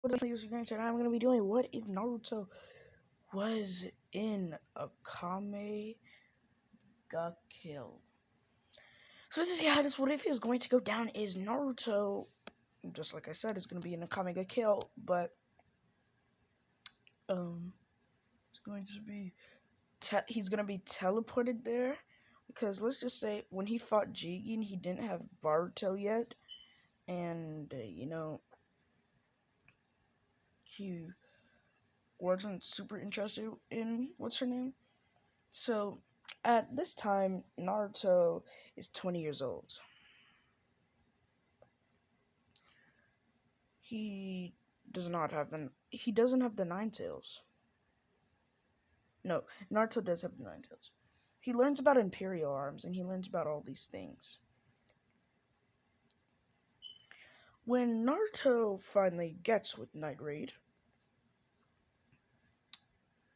What is news today? I'm gonna be doing what if Naruto was in Akame Ga Kill. So this is how this what if is going to go down is Naruto, just like I said, is gonna be in Akame Ga Kill, but it's going to be he's gonna be teleported there because let's just say when he fought Jigen, he didn't have Baruto yet, and he wasn't super interested in what's her name. So at this time, Naruto is 20 years old. He he doesn't have the nine tails. No, Naruto does have the nine tails. He learns about Imperial arms and he learns about all these things. When Naruto finally gets with Night Raid,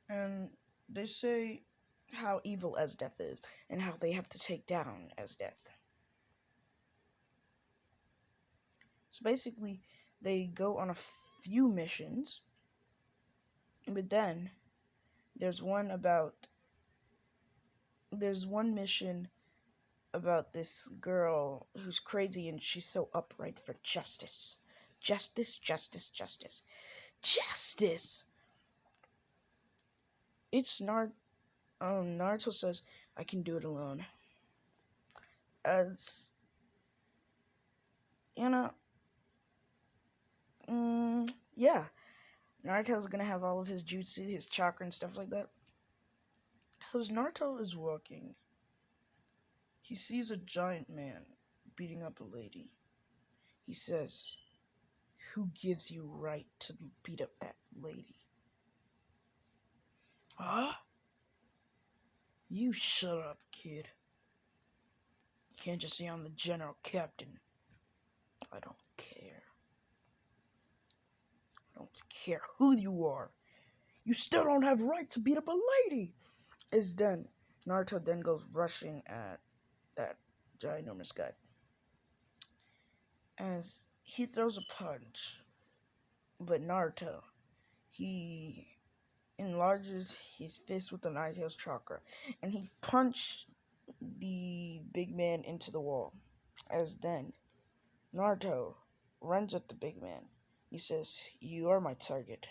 and they say how evil Esdeath is and how they have to take down Esdeath. So basically, they go on a few missions, but then there's one mission about this girl who's crazy and she's so upright for justice. Justice, justice, justice. Justice! It's Naruto says, I can do it alone. As, you know, yeah. Naruto's gonna have all of his jutsu, his chakra and stuff like that. So as Naruto is walking, he sees a giant man beating up a lady. He says, who gives you right to beat up that lady? Huh? You shut up, kid. You can't just say I'm the general captain. I don't care. I don't care who you are. You still don't have right to beat up a lady. It's done. Naruto then goes rushing at that ginormous guy. As he throws a punch, but Naruto, he enlarges his fist with the Nine Tails chakra, and he punched the big man into the wall. As then, Naruto runs at the big man. He says, you are my target.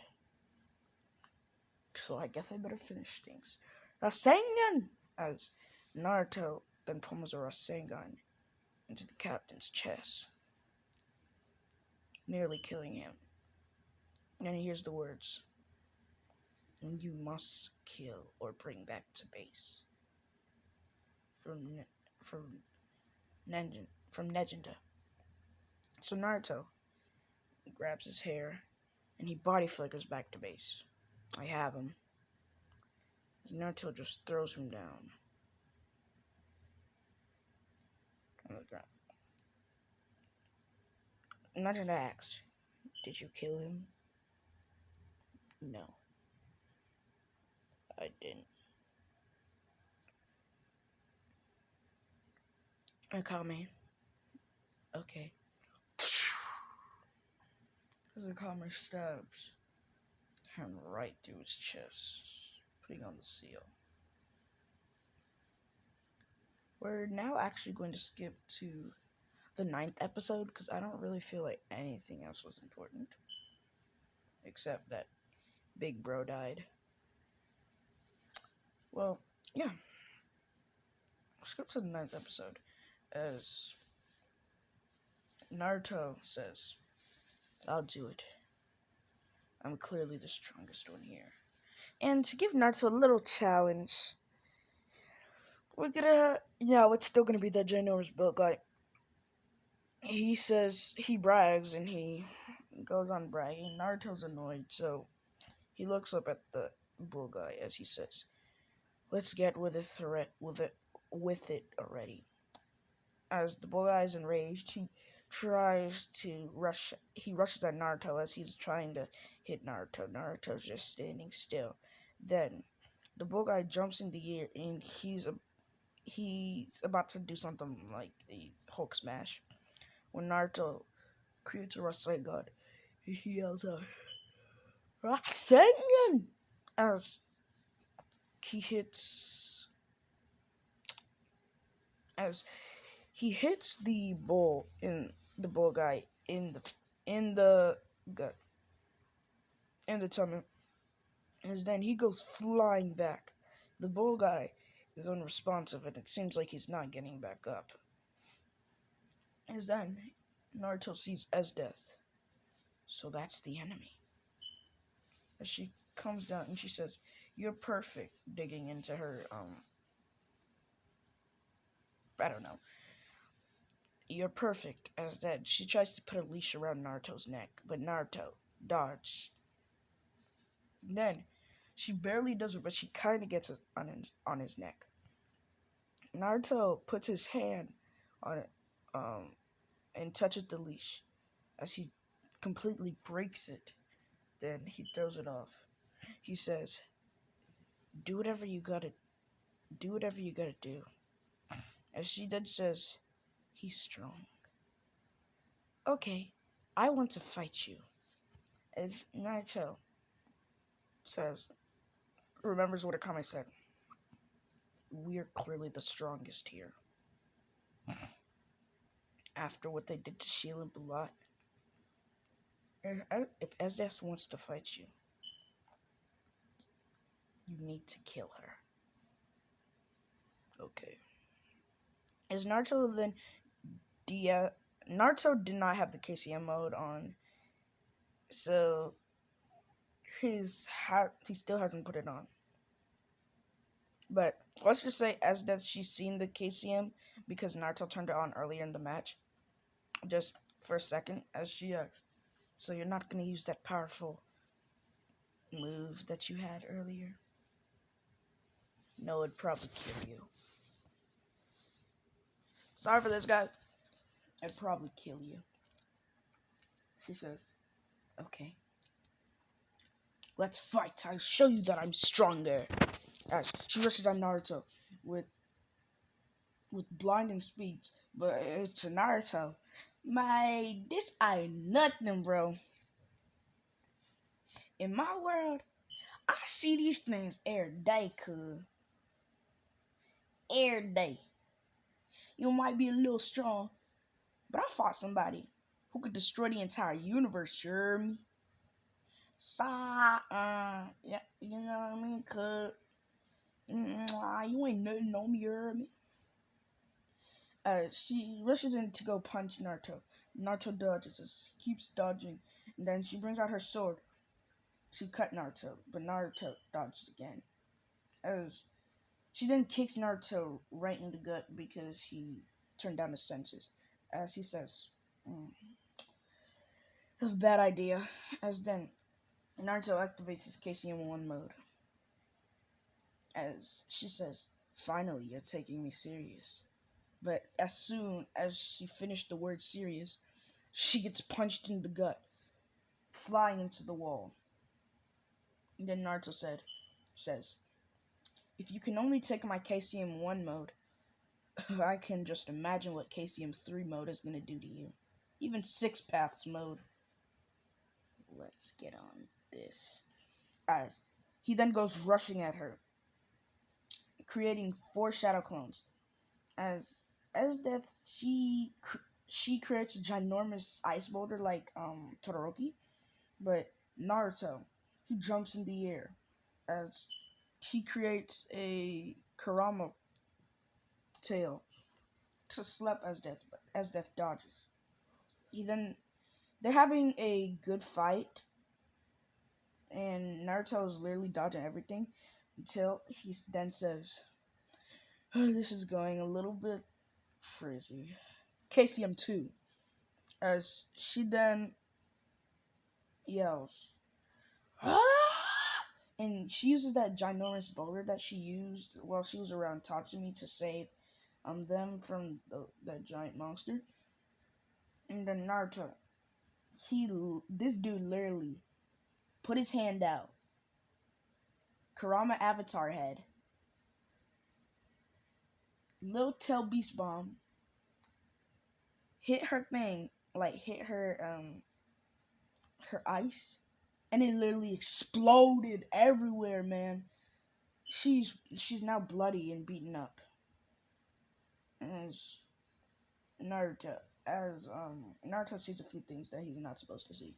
So I guess I better finish things. Rasengan! As Naruto then pummels a Rasengan into the captain's chest, nearly killing him. And then he hears the words, you must kill or bring back to base. From Negenda. So Naruto grabs his hair and he body flickers back to base. I have him. As Naruto just throws him down on the ground. Naruto asks, did you kill him? No, I didn't. Akame. Okay. As Akame stabs him right through his chest, putting on the seal. We're now actually going to skip to the 9th episode because I don't really feel like anything else was important. Except that Big Bro died. Well, yeah. Skip to the 9th episode. As Naruto says, I'll do it. I'm clearly the strongest one here. And to give Naruto a little challenge, it's still gonna be that ginormous built guy. He says, he brags and he goes on bragging. Naruto's annoyed, so he looks up at the bull guy as he says, let's get with it already. As the bull guy is enraged, he rushes at Naruto as he's trying to hit Naruto. Naruto's just standing still. Then the bull guy jumps in the air and he's about to do something like a Hulk smash. When Naruto creates a Rasengan, he yells out, Rasengan! As he hits as he hits the bull guy in the gut in the tummy, and then he goes flying back. The bull guy is unresponsive, and it seems like he's not getting back up. And then Naruto sees Esdeath, so that's the enemy. As she comes down and she says, "You're perfect," digging into her I don't know. "You're perfect," as that she tries to put a leash around Naruto's neck, but Naruto dodges. Then she barely does it, but she kind of gets it on his neck. Naruto puts his hand on it, and touches the leash. As he completely breaks it, then he throws it off. He says, "Do whatever you gotta do." As she then says, "He's strong. Okay, I want to fight you." As Naruto remembers what Akame said, "We're clearly the strongest here." After what they did to Sheila and Bulat, if Esdeath wants to fight you, you need to kill her. Okay. As Naruto then, Naruto did not have the KCM mode on, so he still hasn't put it on. But let's just say Esdeath, she's seen the KCM because Naruto turned it on earlier in the match, just for a second, as she asked, "So you're not going to use that powerful move that you had earlier?" "No, it'd probably kill you." "Sorry for this, guys. It'd probably kill you." She says, "Okay, let's fight. I'll show you that I'm stronger." As she rushes on Naruto with blinding speeds, but it's a Naruto. This ain't nothing, bro. In my world, I see these things every day, cuz. Every day. You might be a little strong, but I fought somebody who could destroy the entire universe, you hear me? Yeah, you know what I mean? Cuz, you ain't nothing on me, you hear me? She rushes in to go punch Naruto. Naruto dodges, keeps dodging, and then she brings out her sword to cut Naruto, but Naruto dodges again. As she then kicks Naruto right in the gut because he turned down his senses. As he says, "That's a bad idea." As then Naruto activates his KCM1 mode. As she says, "Finally, you're taking me serious." But as soon as she finished the word serious, she gets punched in the gut, flying into the wall. And then Naruto says, "If you can only take my KCM1 mode, I can just imagine what KCM3 mode is going to do to you. Even Six Paths mode." Let's get on this. As he then goes rushing at her, creating 4 shadow clones. As Esdeath, she creates a ginormous ice boulder like Todoroki, but Naruto, he jumps in the air as he creates a Kurama tail to slap Esdeath, but Esdeath dodges. They're having a good fight, and Naruto is literally dodging everything until he then says, "Oh, this is going a little bit frizzy." KCM2, as she then yells, "Ah!" And she uses that ginormous boulder that she used while she was around Tatsumi to save them from that giant monster. And then Naruto, this dude literally put his hand out, Kurama Avatar head, Little Tail Beast Bomb, hit her thing, like hit her her ice, and it literally exploded everywhere, man. She's now bloody and beaten up. As Naruto, as Naruto sees a few things that he's not supposed to see.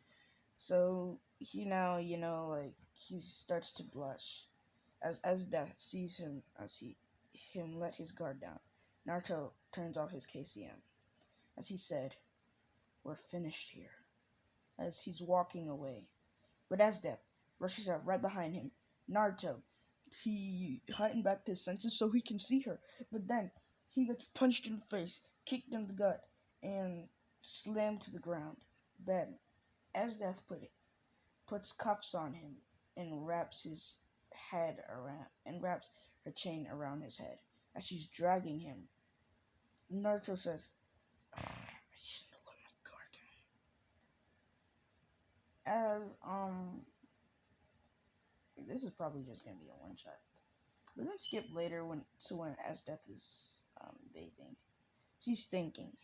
So he now, like he starts to blush as Esdeath sees him as him let his guard down. Naruto turns off his KCM as he said, "We're finished here." As he's walking away, but Esdeath rushes out right behind him. Naruto, he heightened back to his senses so he can see her, but then he gets punched in the face, kicked in the gut, and slammed to the ground. Then, Esdeath puts cuffs on him and wraps her chain around his head. As she's dragging him, Naruto says, "I shouldn't have let my guard down." As this is probably just gonna be a one shot. But then skip later when Esdeath is bathing. She's thinking,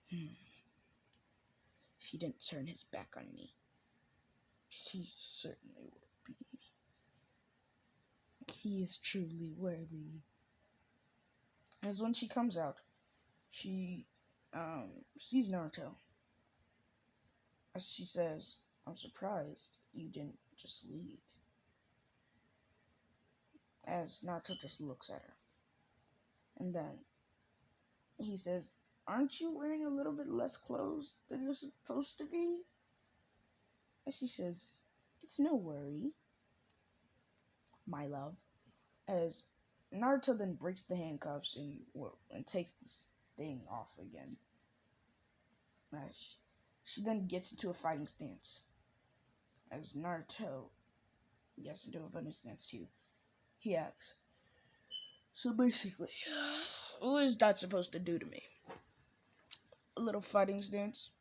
if he didn't turn his back on me, he certainly would be. He is truly worthy. As when she comes out, she sees Naruto. As she says, "I'm surprised you didn't just leave." As Naruto just looks at her. And then he says, "Aren't you wearing a little bit less clothes than you're supposed to be?" And she says, "It's no worry, my love." As Naruto then breaks the handcuffs and takes this thing off again. She then gets into a fighting stance. As Naruto gets into a fighting stance too, he asks, "So basically, what is that supposed to do to me? A little fighting stance?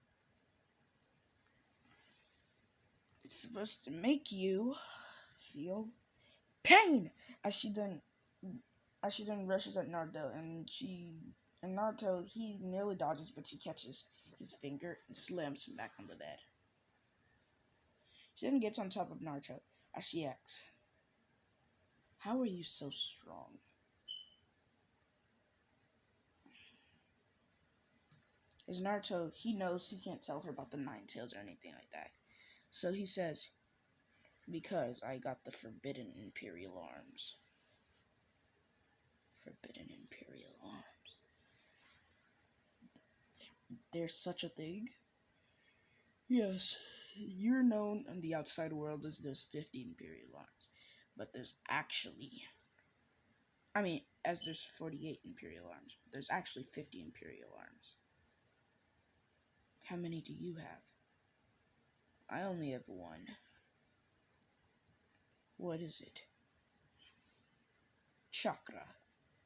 It's supposed to make you feel pain." As she then rushes at Naruto, and Naruto, he nearly dodges, but she catches his finger and slams him back on the bed. She then gets on top of Naruto as she asks, "How are you so strong?" As Naruto, he knows he can't tell her about the Nine Tails or anything like that. So he says, "Because I got the Forbidden Imperial Arms." Forbidden Imperial Arms. There's such a thing? Yes, you're known in the outside world as there's 50 Imperial Arms. But there's actually, as there's 48 Imperial Arms, but there's actually 50 Imperial Arms. How many do you have? I only have one. What is it? Chakra.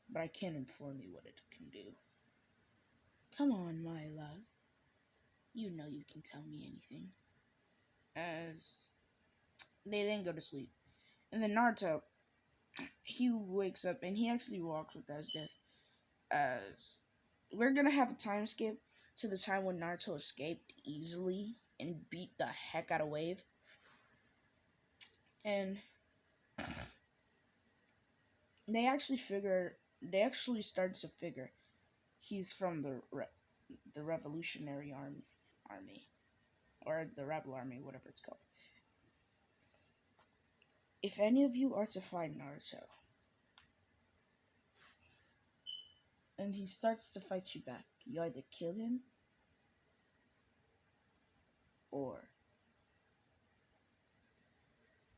But I can't inform you what it can do. Come on, my love. You know you can tell me anything. As they then go to sleep. And then Naruto, he wakes up and he actually walks with Esdeath. As we're gonna have a time skip to the time when Naruto escaped easily and beat the heck out of Wave. And they actually started to figure he's from the Revolutionary Army, or the Rebel Army, whatever it's called. If any of you are to find Naruto, and he starts to fight you back, you either kill him, or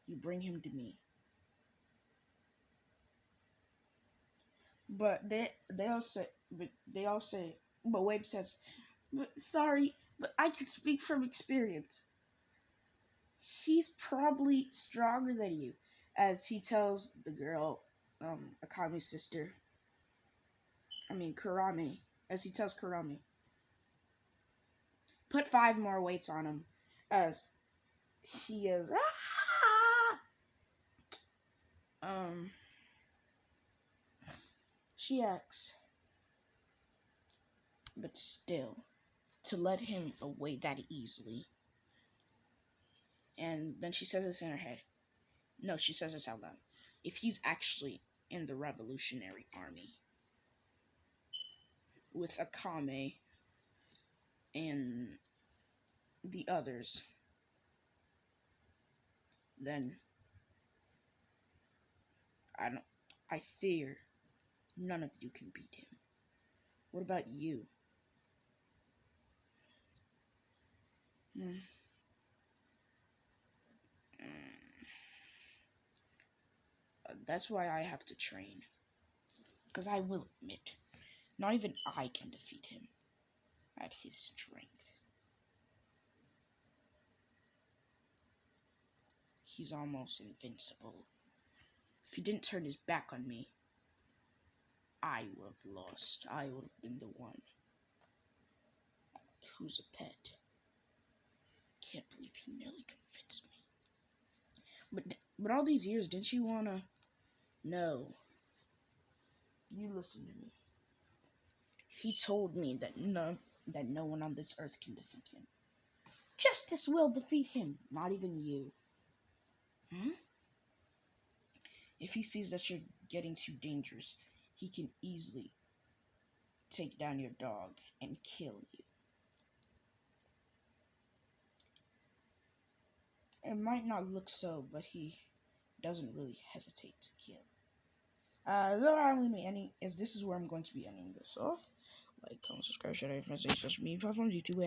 you bring him to me. But they all say, but Wave says, "But sorry, but I can speak from experience. He's probably stronger than you," as he tells the girl, Akame's sister. Kurame. As he tells Kurame, "Put 5 more weights on him," as he is. She asks, but still, to let him away that easily. And then she says this in her head. No, she says this out loud. If he's actually in the Revolutionary Army with Akame and the others, then I fear none of you can beat him. What about you? That's why I have to train. Because I will admit, not even I can defeat him at his strength. He's almost invincible. If he didn't turn his back on me, I would have lost. I would have been the one who's a pet. Can't believe he nearly convinced me. But all these years, didn't you wanna? No. You listen to me. He told me that no one on this earth can defeat him. Justice will defeat him, not even you. If he sees that you're getting too dangerous, he can easily take down your dog and kill you. It might not look so, but he doesn't really hesitate to kill. This is where I'm going to be ending this off. Like, comment, subscribe, share, and social media platforms, YouTube,